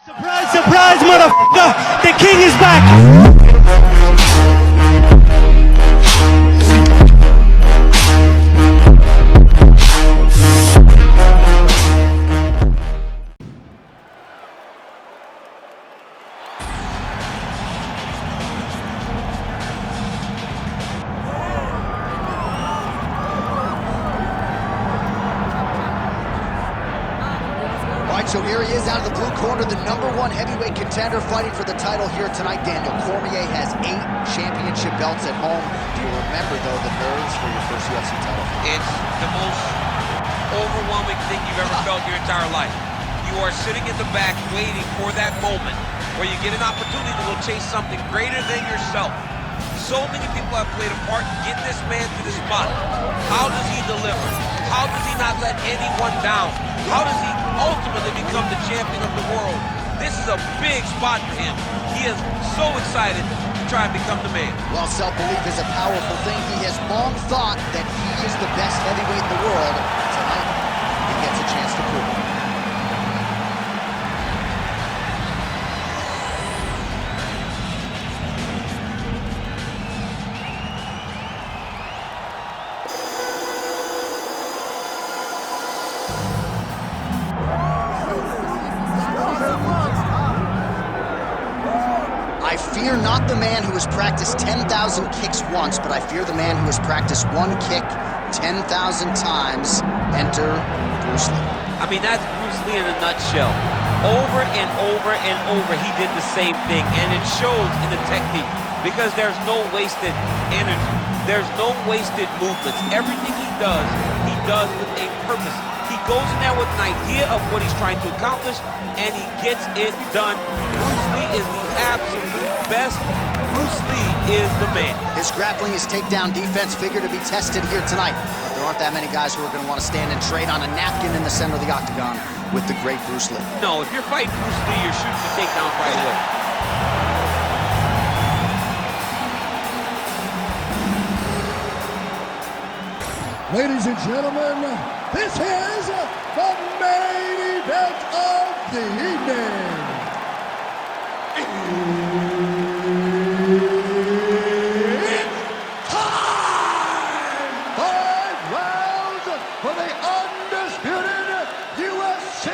Surprise, surprise, motherfucker! The king is back! So here he is out of the blue corner, the #1 heavyweight contender fighting for the title here tonight. Daniel Cormier has 8 championship belts at home. Do you remember, though, the nerves for your first UFC title? It's the most overwhelming thing you've ever felt your entire life. You are sitting in the back waiting for that moment where you get an opportunity to go chase something greater than yourself. So many people have played a part to get this man to this spot. How does he deliver? How does he not let anyone down? How does he ultimately become the champion of the world? This is a big spot for him. He is so excited to try and become the man. While self-belief is a powerful thing, he has long thought that he is the best heavyweight in the world. Tonight, he gets a chance to prove it. I fear not the man who has practiced 10,000 kicks once, but I fear the man who has practiced one kick 10,000 times. Enter Bruce Lee. I mean, that's Bruce Lee in a nutshell. Over and over and over, he did the same thing, and it shows in the technique because there's no wasted energy. There's no wasted movements. Everything he does with a purpose. He goes in there with an idea of what he's trying to accomplish, and he gets it done. Bruce Lee is the absolute best. Bruce Lee is the man. His grappling, his takedown defense figure to be tested here tonight. But there aren't that many guys who are going to want to stand and trade on a napkin in the center of the octagon with the great Bruce Lee. No, if you're fighting Bruce Lee, you're shooting the takedowns right away. Ladies and gentlemen, this is the main event of the evening. It's time! 5 rounds for the undisputed UFC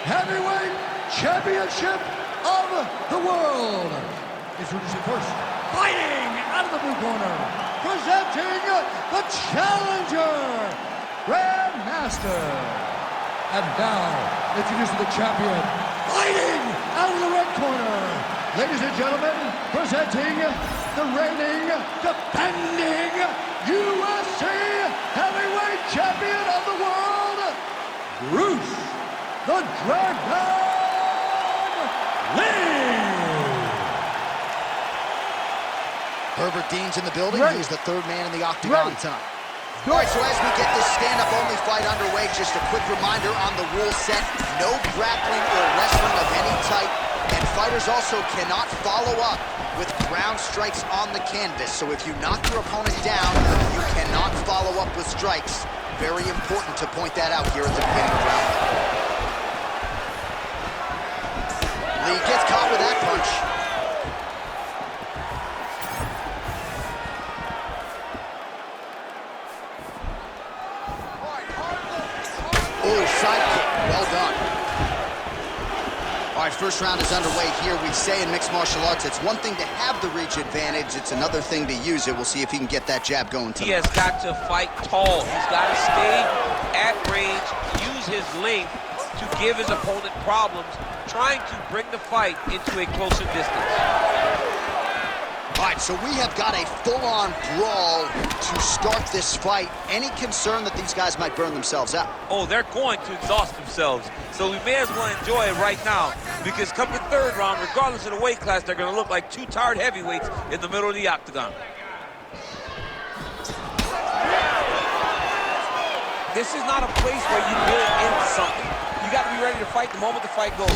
Heavyweight Championship of the world. Introducing first, fighting out of the blue corner, presenting the challenger, Grandmaster. And now, introducing the champion, fighting out of the red corner. Ladies and gentlemen, presenting the reigning, defending UFC Heavyweight Champion of the world, Bruce the Dragon Lee. Herbert Dean's in the building. He's the 3rd man in the octagon tonight. All right, so as we get this stand-up only fight underway, just a quick reminder on the rule set: no grappling or wrestling of any type, and fighters also cannot follow up with ground strikes on the canvas. So if you knock your opponent down, you cannot follow up with strikes. Very important to point that out here at the beginning of round 1. Lee gets caught with that punch. Oh, side kick. Well done. All right, first round is underway here. We say in mixed martial arts, it's one thing to have the reach advantage. It's another thing to use it. We'll see if he can get that jab going tonight. He has got to fight tall. He's got to stay at range, use his length to give his opponent problems, trying to bring the fight into a closer distance. All right, so we have got a full-on brawl to start this fight. Any concern that these guys might burn themselves out? Oh, they're going to exhaust themselves. So we may as well enjoy it right now, because come the 3rd round, regardless of the weight class, they're going to look like 2 tired heavyweights in the middle of the octagon. This is not a place where you build into something. You got to be ready to fight the moment the fight goes.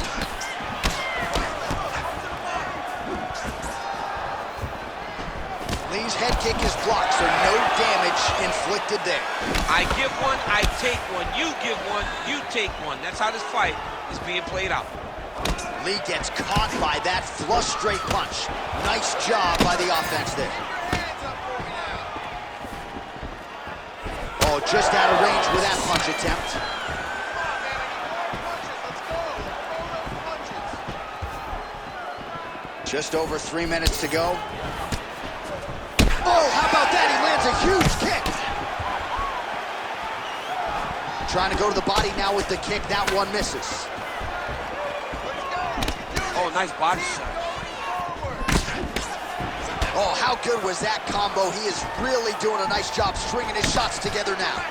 Lee's head kick is blocked, so no damage inflicted there. I give one, I take one. You give one, you take one. That's how this fight is being played out. Lee gets caught by that flush straight punch. Nice job by the offense there. Oh, just out of range with that punch attempt. Just over 3 minutes to go. Oh, how about that? He lands a huge kick. Trying to go to the body now with the kick. That one misses. Oh, nice body shot. Oh, how good was that combo? He is really doing a nice job stringing his shots together now.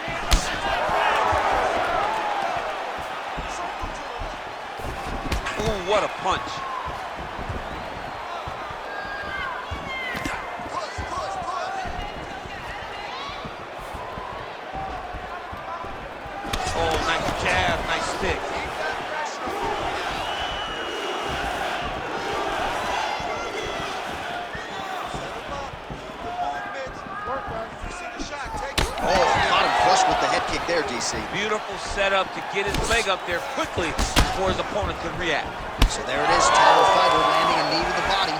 Ooh, what a punch. Oh, nice jab, nice stick. Oh, caught him flush with the head kick there, DC. Beautiful setup to get his leg up there quickly before his opponent can react. So there it is, taller fighter landing a knee to the body.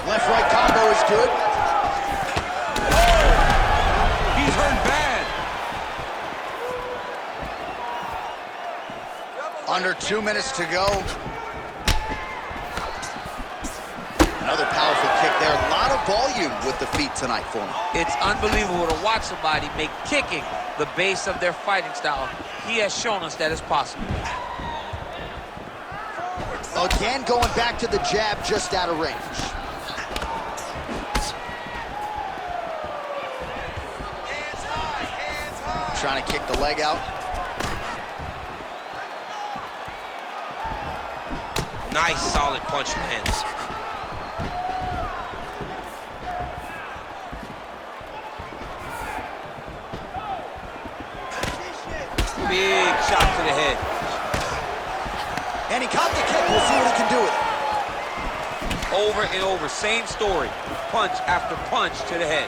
Left-right combo is good. He's hurt bad. Under 2 minutes to go. Another powerful kick there. A lot of volume with the feet tonight for him. It's unbelievable to watch somebody make kicking the base of their fighting style. He has shown us that it's possible. Again, going back to the jab, just out of range. Trying to kick the leg out. Nice, solid punch lands. Big shot to the head. And he caught the kick. We'll see what he can do with it. Over and over, same story. Punch after punch to the head.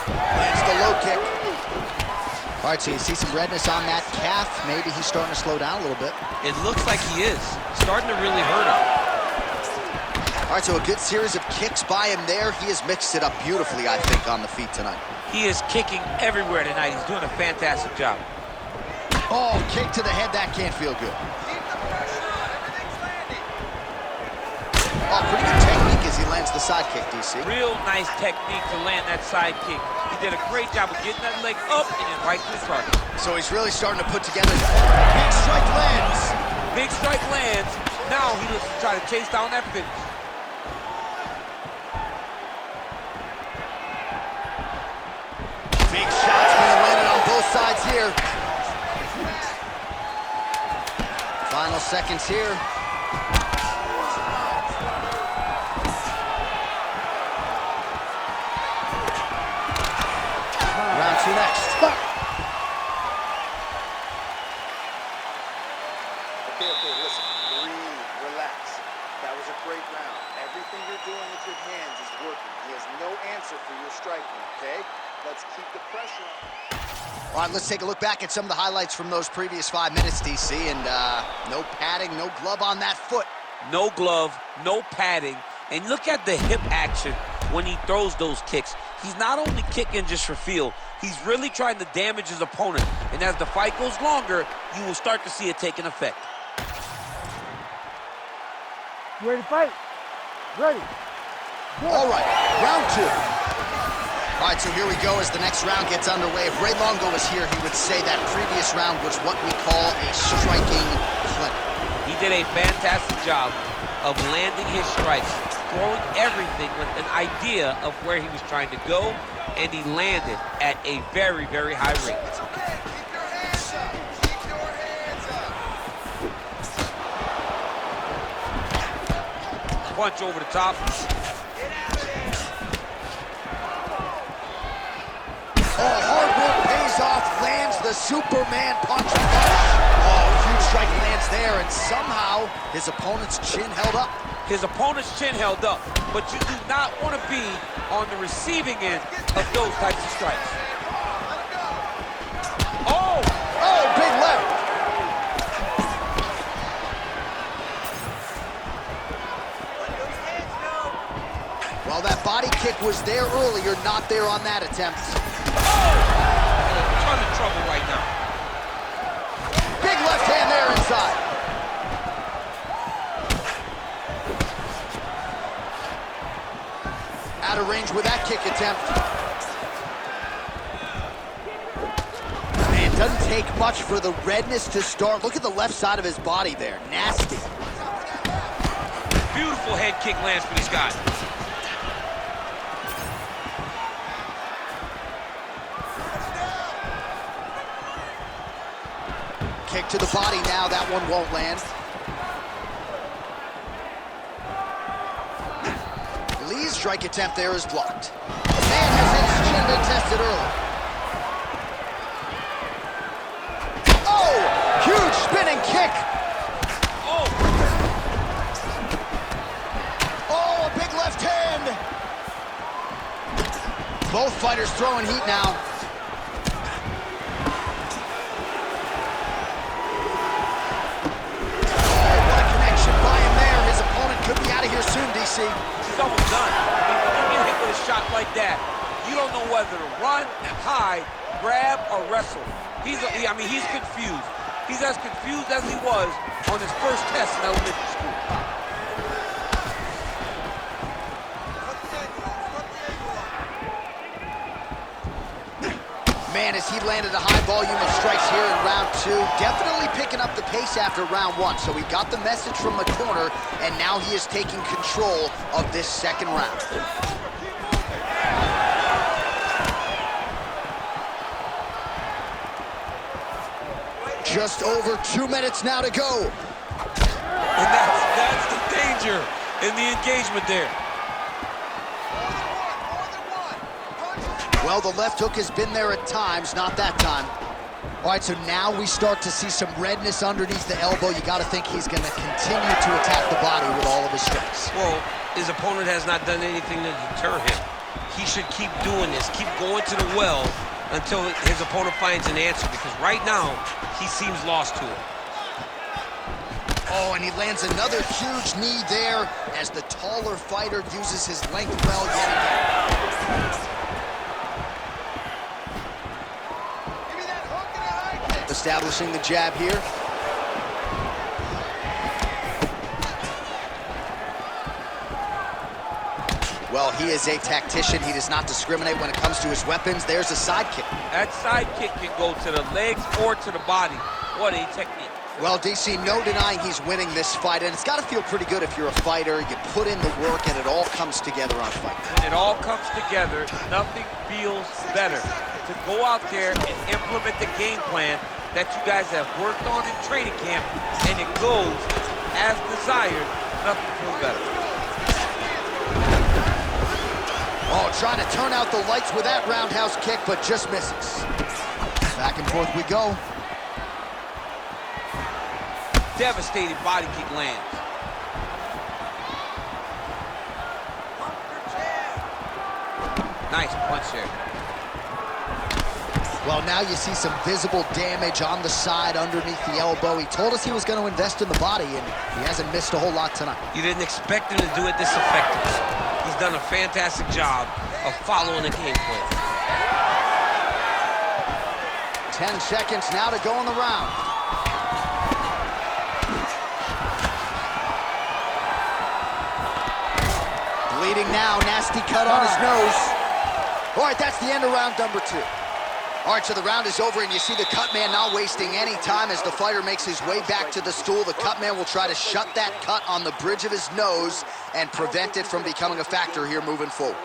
Lands the low kick. All right, so you see some redness on that calf. Maybe he's starting to slow down a little bit. It looks like he is. Starting to really hurt him. All right, so a good series of kicks by him there. He has mixed it up beautifully, I think, on the feet tonight. He is kicking everywhere tonight. He's doing a fantastic job. Oh, kick to the head. That can't feel good. Oh, pretty good technique as he lands the side kick, DC. Real nice technique to land that side kick. He did a great job of getting that leg up and then right to the target. So he's really starting to put together. Big strike lands. Big strike lands. Now he looks to try to chase down that finish. Big shots being landed on both sides here. Final seconds here. Round two next. Okay, listen. Breathe, relax. That was a great round. Everything you're doing with your hands is working. He has no answer for your striking, okay? Let's keep the pressure on. All right, let's take a look back at some of the highlights from those previous 5 minutes, DC, and no padding, no glove on that foot. No glove, no padding, and look at the hip action when he throws those kicks. He's not only kicking just for feel, he's really trying to damage his opponent, and as the fight goes longer, you will start to see it taking effect. You ready to fight? Ready. Go. All right, round two. All right, so here we go as the next round gets underway. If Ray Longo was here, he would say that previous round was what we call a striking clinic. He did a fantastic job of landing his strikes, throwing everything with an idea of where he was trying to go, and he landed at a very, very high rate. Punch over the top. Oh, hard work pays off, lands the Superman punch. Oh, huge strike lands there, and somehow his opponent's chin held up. His opponent's chin held up, but you do not want to be on the receiving end of those types of strikes. Oh! Oh, big left. body kick was there earlier, not there on that attempt. Ton of trouble right now. Big left hand there inside. Out of range with that kick attempt. Man, doesn't take much for the redness to start. Look at the left side of his body there. Nasty. Beautiful head kick lands for this guy. Kick to the body now. That one won't land. Lee's strike attempt there is blocked. Man has his chin been tested early. Oh! Huge spinning kick! Oh! Oh, a big left hand! Both fighters throwing heat now. Oh, what a connection by him there. His opponent could be out of here soon, DC. He's almost done. I mean, when you get hit with a shot like that, you don't know whether to run, hide, grab, or wrestle. He's confused. He's as confused as he was on his first test in elementary school. Man, as he landed a high volume of strikes here in round 2, definitely picking up the pace after round 1. So he got the message from the corner, and now he is taking control of this second round. Just over 2 minutes now to go. And that's the danger in the engagement there. Well, the left hook has been there at times, not that time. All right, so now we start to see some redness underneath the elbow. You got to think he's going to continue to attack the body with all of his strikes. Well, his opponent has not done anything to deter him. He should keep doing this, keep going to the well until his opponent finds an answer, because right now, he seems lost to it. Oh, and he lands another huge knee there as the taller fighter uses his length well yet again. Establishing the jab here. Well, he is a tactician. He does not discriminate when it comes to his weapons. There's a side kick. That side kick can go to the legs or to the body. What a technique. Well, DC, no denying he's winning this fight, and it's got to feel pretty good if you're a fighter. You put in the work, and it all comes together on fight. When it all comes together, nothing feels better to go out there and implement the game plan that you guys have worked on in training camp, and it goes as desired. Nothing feels better. Oh, trying to turn out the lights with that roundhouse kick, but just misses. Back and forth we go. Devastating body kick lands. Nice punch there. Well, now you see some visible damage on the side underneath the elbow. He told us he was going to invest in the body, and he hasn't missed a whole lot tonight. You didn't expect him to do it this effectively. He's done a fantastic job of following the game plan. 10 seconds now to go in the round. Bleeding now, nasty cut on his nose. All right, that's the end of round number 2. All right, so the round is over, and you see the cut man not wasting any time as the fighter makes his way back to the stool. The cut man will try to shut that cut on the bridge of his nose and prevent it from becoming a factor here moving forward.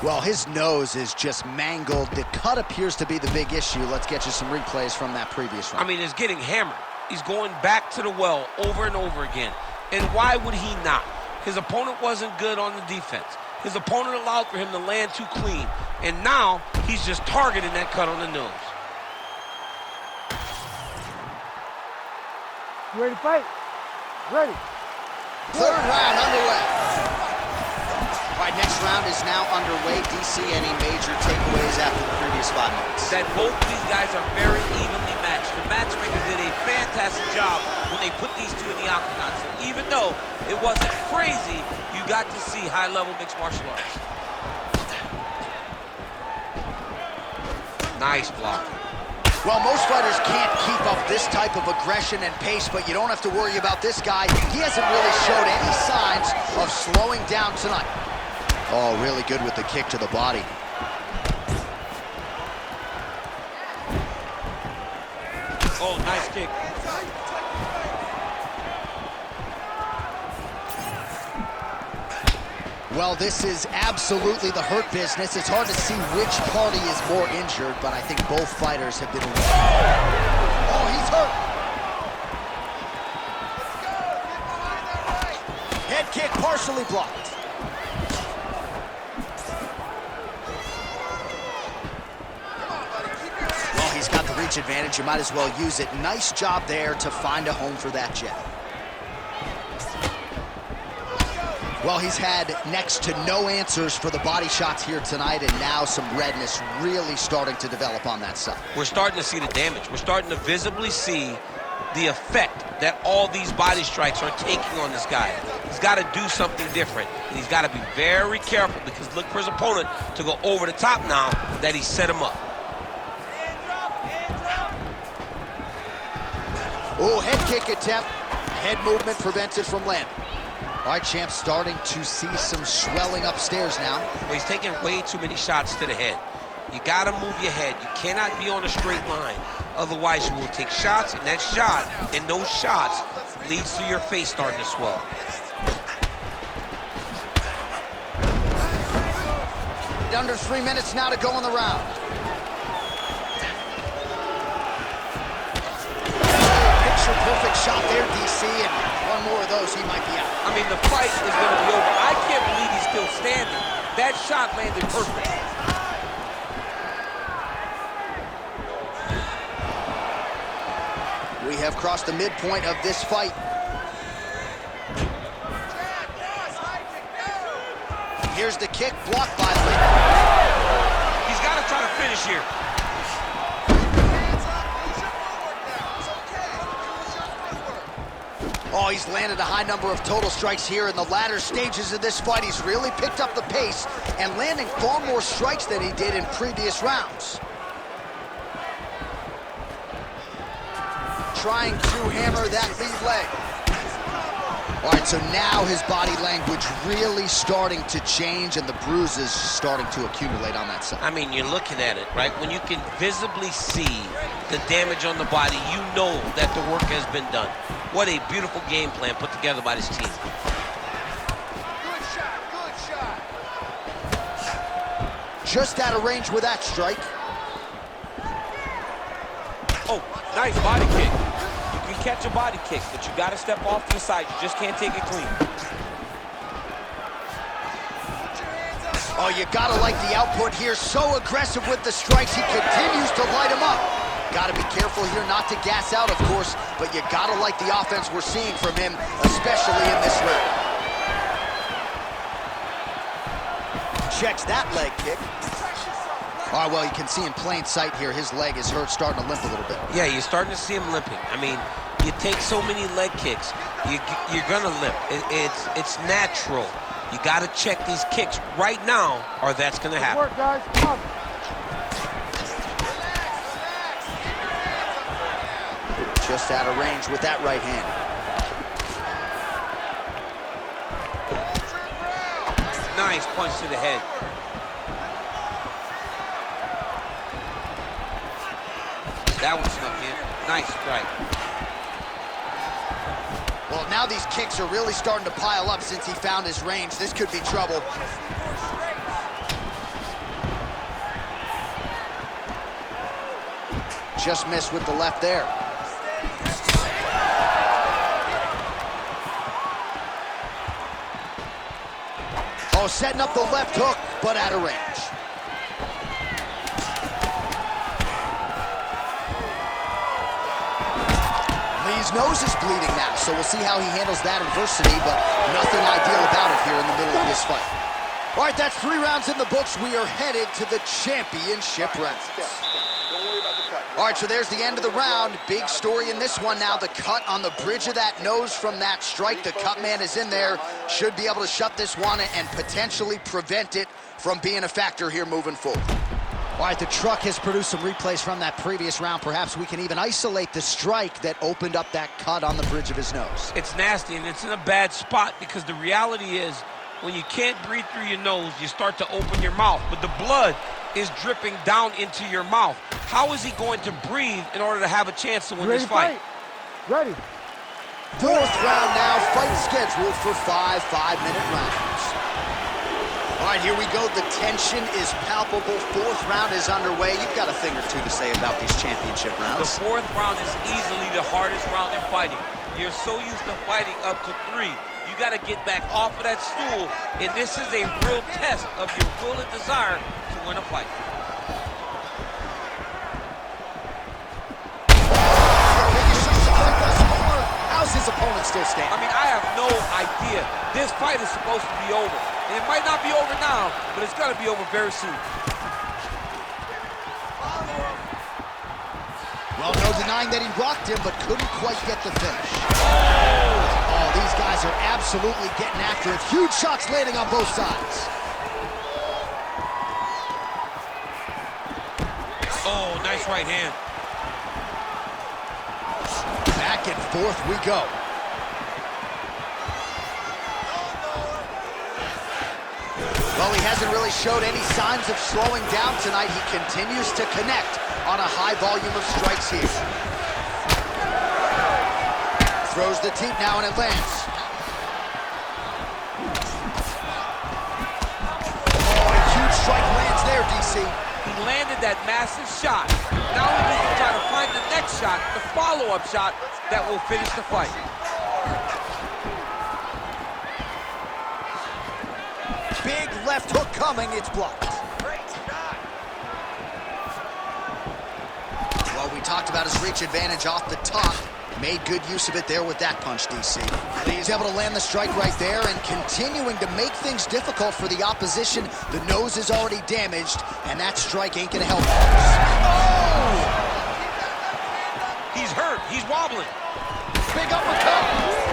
Well, his nose is just mangled. The cut appears to be the big issue. Let's get you some replays from that previous round. I mean, it's getting hammered. He's going back to the well over and over again. And why would he not? His opponent wasn't good on the defense. His opponent allowed for him to land too clean. And now, he's just targeting that cut on the nose. You ready to fight? Ready. Third round underway. All right, next round is now underway. DC, any major takeaways after the previous 5 minutes? That both of these guys are very evenly matched. the matchmaker did a fantastic job when they put these two in the octagon. So even though it wasn't crazy, you got to see high-level mixed martial arts. Nice block. Well, most fighters can't keep up this type of aggression and pace, but you don't have to worry about this guy. He hasn't really showed any signs of slowing down tonight. Oh, really good with the kick to the body. Oh, nice kick. Well, this is absolutely the hurt business. It's hard to see which party is more injured, but I think both fighters have been... Oh, he's hurt. Head kick partially blocked. Well, he's got the reach advantage. You might as well use it. Nice job there to find a home for that jab. Well, he's had next to no answers for the body shots here tonight, and now some redness really starting to develop on that side. We're starting to see the damage. We're starting to visibly see the effect that all these body strikes are taking on this guy. He's got to do something different, and he's got to be very careful because look for his opponent to go over the top now that he set him up. Oh, head kick attempt. Head movement prevented from landing. All right, champ, starting to see some swelling upstairs now. Well, he's taking way too many shots to the head. You gotta move your head. You cannot be on a straight line. Otherwise, you will take shots, and that shot, and those shots leads to your face starting to swell. Under 3 minutes now to go in the round. Picture perfect shot there, DC, and one more of those, he might be out. I mean, the fight is going to be over. I can't believe he's still standing. That shot landed perfect. We have crossed the midpoint of this fight. Here's the kick, blocked by Lynn. He's got to try to finish here. Oh, he's landed a high number of total strikes here in the latter stages of this fight. He's really picked up the pace and landing far more strikes than he did in previous rounds. Trying to hammer that lead leg. All right, so now his body language really starting to change and the bruises starting to accumulate on that side. I mean, you're looking at it, right? When you can visibly see the damage on the body, you know that the work has been done. What a beautiful game plan put together by this team. Good shot, good shot. Just out of range with that strike. Oh, nice body kick. You can catch a body kick, but you got to step off to the side. You just can't take it clean. Oh, you gotta like the output here. So aggressive with the strikes. He continues to light him up. Gotta be careful here not to gas out, of course, but you gotta like the offense we're seeing from him, especially in this round. Checks that leg kick. All right, well, you can see in plain sight here, his leg is hurt, starting to limp a little bit. Yeah, you're starting to see him limping. I mean, you take so many leg kicks, you're gonna limp. It's natural. You gotta check these kicks right now, or that's gonna happen. Good work, guys. Come on. Just out of range with that right hand. Nice punch to the head. That one snuck in. Nice strike. Well, now these kicks are really starting to pile up since he found his range. This could be trouble. Just missed with the left there. Oh, setting up the left hook, but out of range. Lee's nose is bleeding now, so we'll see how he handles that adversity, but nothing ideal about it here in the middle of this fight. All right, that's 3 rounds in the books. We are headed to the championship rounds. Don't worry about the cut. All right, so there's the end of the round. Big story in this one now. The cut on the bridge of that nose from that strike. The cut man is in there. Should be able to shut this one and potentially prevent it from being a factor here moving forward. All right, the truck has produced some replays from that previous round. Perhaps we can even isolate the strike that opened up that cut on the bridge of his nose. It's nasty, and it's in a bad spot because the reality is when you can't breathe through your nose, you start to open your mouth, but the blood is dripping down into your mouth. How is he going to breathe in order to have a chance to win this fight? Ready. Fourth round now, fight scheduled for 5 5-minute rounds. All right, here we go. The tension is palpable. Fourth round is underway. You've got a thing or two to say about these championship rounds. The fourth round is easily the hardest round in fighting. You're so used to fighting up to 3. You got to get back off of that stool, and this is a real test of your will and desire to win a fight. How's his opponent still standing? I mean, I have no idea. This fight is supposed to be over. And it might not be over now, but it's got to be over very soon. Well, no denying that he rocked him, but couldn't quite get the finish. Oh, these guys are absolutely getting after it. Huge shots landing on both sides. Oh, nice right hand. Back and forth we go. Well, he hasn't really showed any signs of slowing down tonight. He continues to connect on a high volume of strikes here. Throws the teep now and it lands. Oh, a huge strike lands there, DC. He landed that massive shot. Now he needs to try to find the next shot, the follow-up shot that will finish the fight. Big left hook coming, it's blocked. Well, we talked about his reach advantage off the top. Made good use of it there with that punch, DC. He's able to land the strike right there and continuing to make things difficult for the opposition. The nose is already damaged, and that strike ain't gonna help. Oh! He's hurt, he's wobbling. Big uppercut.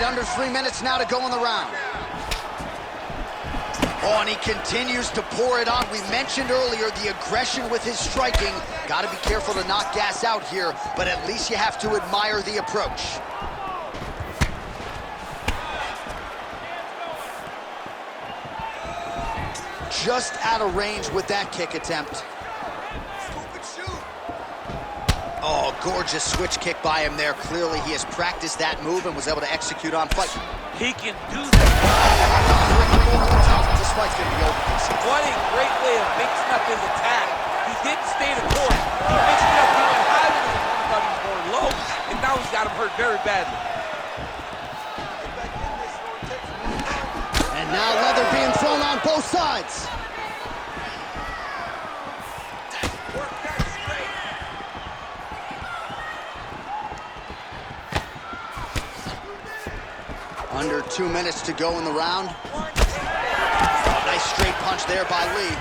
Under 3 minutes now to go in the round. Oh, and he continues to pour it on. We mentioned earlier the aggression with his striking. Got to be careful to not gas out here, but at least you have to admire the approach. Just out of range with that kick attempt. Oh, gorgeous switch kick by him there. Clearly he has practiced that move and was able to execute on fight. He can do that. This fight's gonna be over. What a great way of mixing up his attack. He didn't stay the course. He mixed it up. He went high when he thought he was going low, and now he's got him hurt very badly. And now leather being thrown on both sides. Under 2 minutes to go in the round. Oh, nice straight punch there by Lee.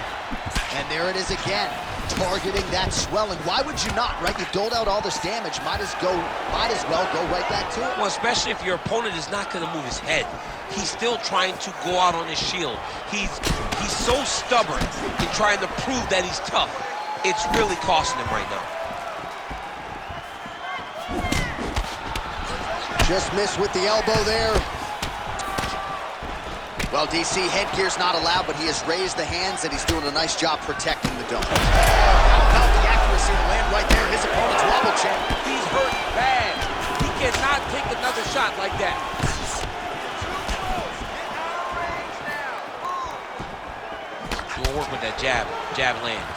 And there it is again, targeting that swelling. Why would you not, right? You doled out all this damage. Might as well go right back to it. Well, especially if your opponent is not going to move his head. He's still trying to go out on his shield. He's so stubborn in trying to prove that he's tough. It's really costing him right now. Just missed with the elbow there. Well, DC, headgear's not allowed, but he has raised the hands and he's doing a nice job protecting the dome. How about the accuracy to land right there? His opponent's wobble check. He's hurt bad. He cannot take another shot like that. We'll work with that jab. Jab lands.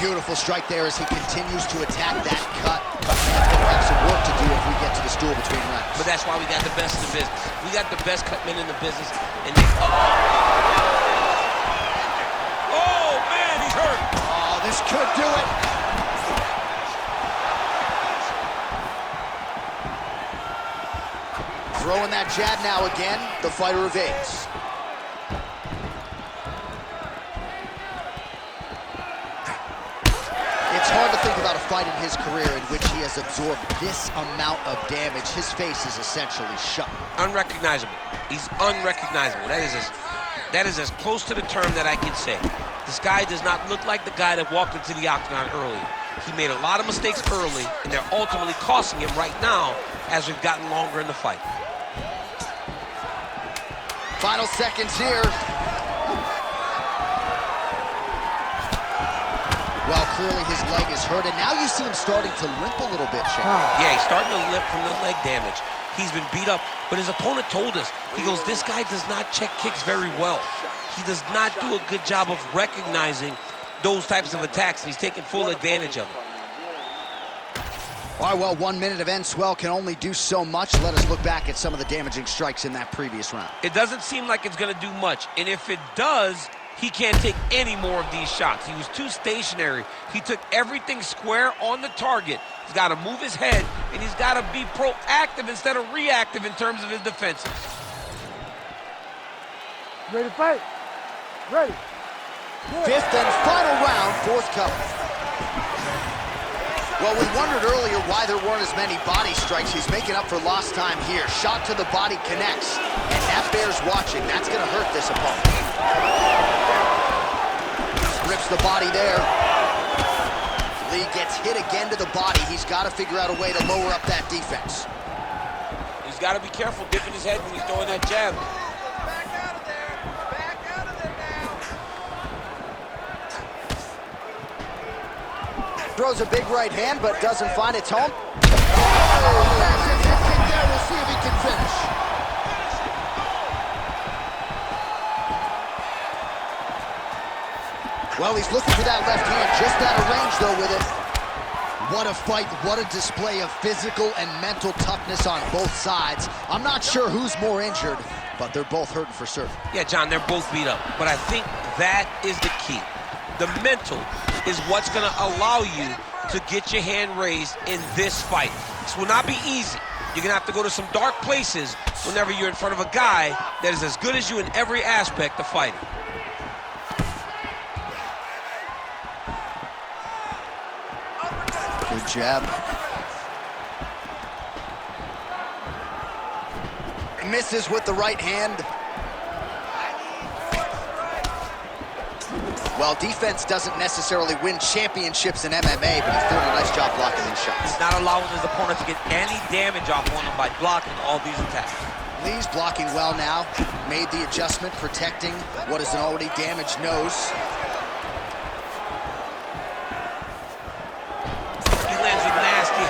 Beautiful strike there as he continues to attack that cut. We'll have some work to do if we get to the stool between rounds. But that's why we got the best in the business. We got the best cut men in the business. And they, oh, man, he's hurt. Oh, this could do it. Throwing that jab now again. The fighter evades. fight in his career in which he has absorbed this amount of damage. His face is essentially shut. Unrecognizable. He's unrecognizable. That is as close to the term that I can say. This guy does not look like the guy that walked into the octagon earlier. He made a lot of mistakes early, and they're ultimately costing him right now as we've gotten longer in the fight. Final seconds here. Well, clearly his leg is hurt, and now you see him starting to limp a little bit, Shane. Yeah, he's starting to limp from the leg damage. He's been beat up, but his opponent told us, he goes, this guy does not check kicks very well. He does not do a good job of recognizing those types of attacks, and he's taking full advantage of them. All right, well, 1 minute of end swell can only do so much. Let us look back at some of the damaging strikes in that previous round. It doesn't seem like it's going to do much, and if it does, he can't take any more of these shots. He was too stationary. He took everything square on the target. He's got to move his head, and he's got to be proactive instead of reactive in terms of his defenses. Ready to fight? Ready. Fifth and final round, fourth cover. Well, we wondered earlier why there weren't as many body strikes. He's making up for lost time here. Shot to the body connects, and that bears watching. That's going to hurt this opponent. Rips the body there. Lee gets hit again to the body. He's got to figure out a way to lower up that defense. He's got to be careful dipping his head when he's throwing that jab. Back out of there. Back out of there now. Throws a big right hand, but doesn't find its home. Massive hit kick there. We'll see if he can finish. Well, he's looking for that left hand, just out of range, though, with it. What a fight, what a display of physical and mental toughness on both sides. I'm not sure who's more injured, but they're both hurting for certain. Yeah, John, they're both beat up, but I think that is the key. The mental is what's going to allow you to get your hand raised in this fight. This will not be easy. You're going to have to go to some dark places whenever you're in front of a guy that is as good as you in every aspect of fighting. Good jab. Misses with the right hand. Well, defense doesn't necessarily win championships in MMA, but he's doing a nice job blocking these shots. He's not allowing his opponent to get any damage off on him by blocking all these attacks. Lee's blocking well now. Made the adjustment, protecting what is an already damaged nose.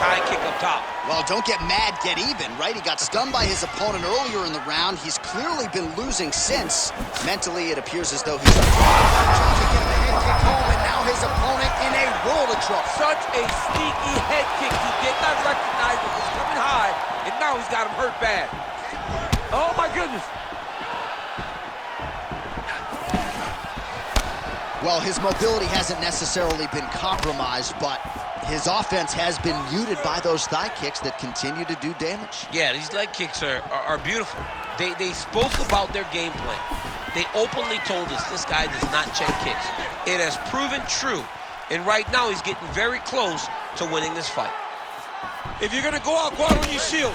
High kick up top. Well, don't get mad, get even, right? He got stunned by his opponent earlier in the round. He's clearly been losing since. Mentally, it appears as though he's trying to get the head kick home, and now his opponent in a world of trouble. Such a sneaky head kick. He did not recognize it was coming high, and now he's got him hurt bad. Oh, my goodness. Well, his mobility hasn't necessarily been compromised, but his offense has been muted by those thigh kicks that continue to do damage. Yeah, these leg kicks are beautiful. They spoke about their game plan. They openly told us this guy does not check kicks. It has proven true, and right now he's getting very close to winning this fight. If you're going to go out on your shield.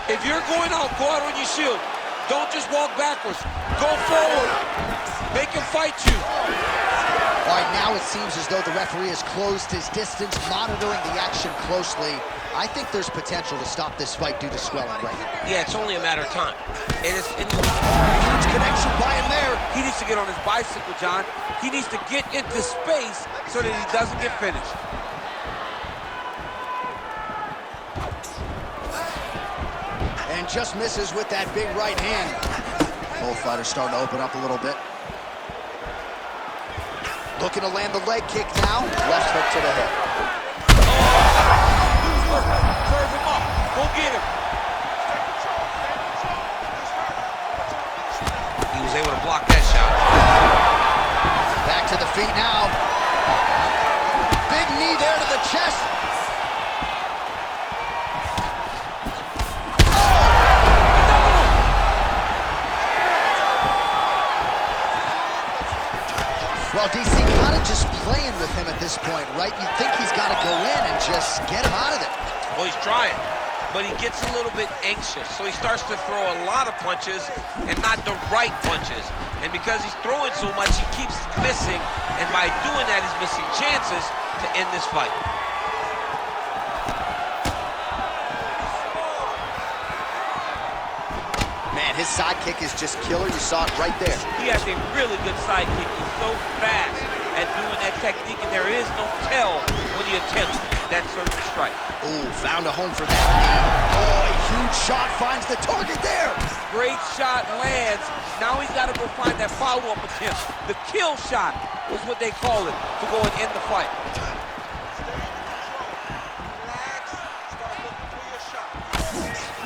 If you're going out, go out on your shield. Don't just walk backwards. Go forward. Make him fight you. All right, now it seems as though the referee has closed his distance, monitoring the action closely. I think there's potential to stop this fight due to swelling right now. Yeah, it's only a matter of time. And it's huge connection by him there. He needs to get on his bicycle, John. He needs to get into space so that he doesn't get finished. And just misses with that big right hand. Both fighters starting to open up a little bit. Looking to land the leg kick now. Left hook to the head. Serve him up. Go get him. He was able to block that shot. Back to the feet now. Big knee there to the chest. Well, DC kind of just playing with with him at this point, right? You think he's got to go in and just get him out of there. Well, he's trying, but he gets a little bit anxious, so he starts to throw a lot of punches and not the right punches. And because he's throwing so much, he keeps missing, and by doing that, he's missing chances to end this fight. Man, his sidekick is just killer. You saw it right there. He has a really good sidekick. He's so fast at doing that technique, and there is no tell when he attempts that surgical strike. Ooh, found a home for that knee. Oh, a huge shot finds the target there. Great shot lands. Now he's got to go find that follow-up attempt. The kill shot was what they call it to go and end the fight.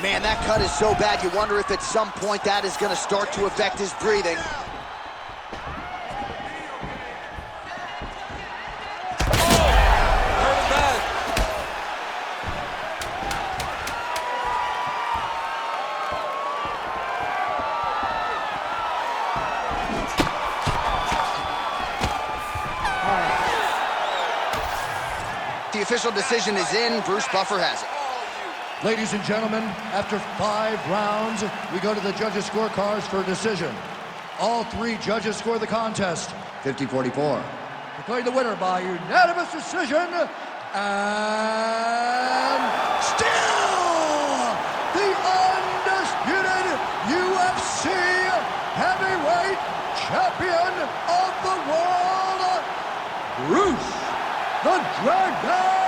Man, that cut is so bad, you wonder if at some point that is going to start to affect his breathing. The official decision is in. Bruce Buffer has it. Ladies and gentlemen, after 5 rounds, we go to the judges' scorecards for a decision. All 3 judges score the contest, 50-44. Declared the winner by unanimous decision, and still the undisputed UFC heavyweight champion of the world, Bruce the Dragon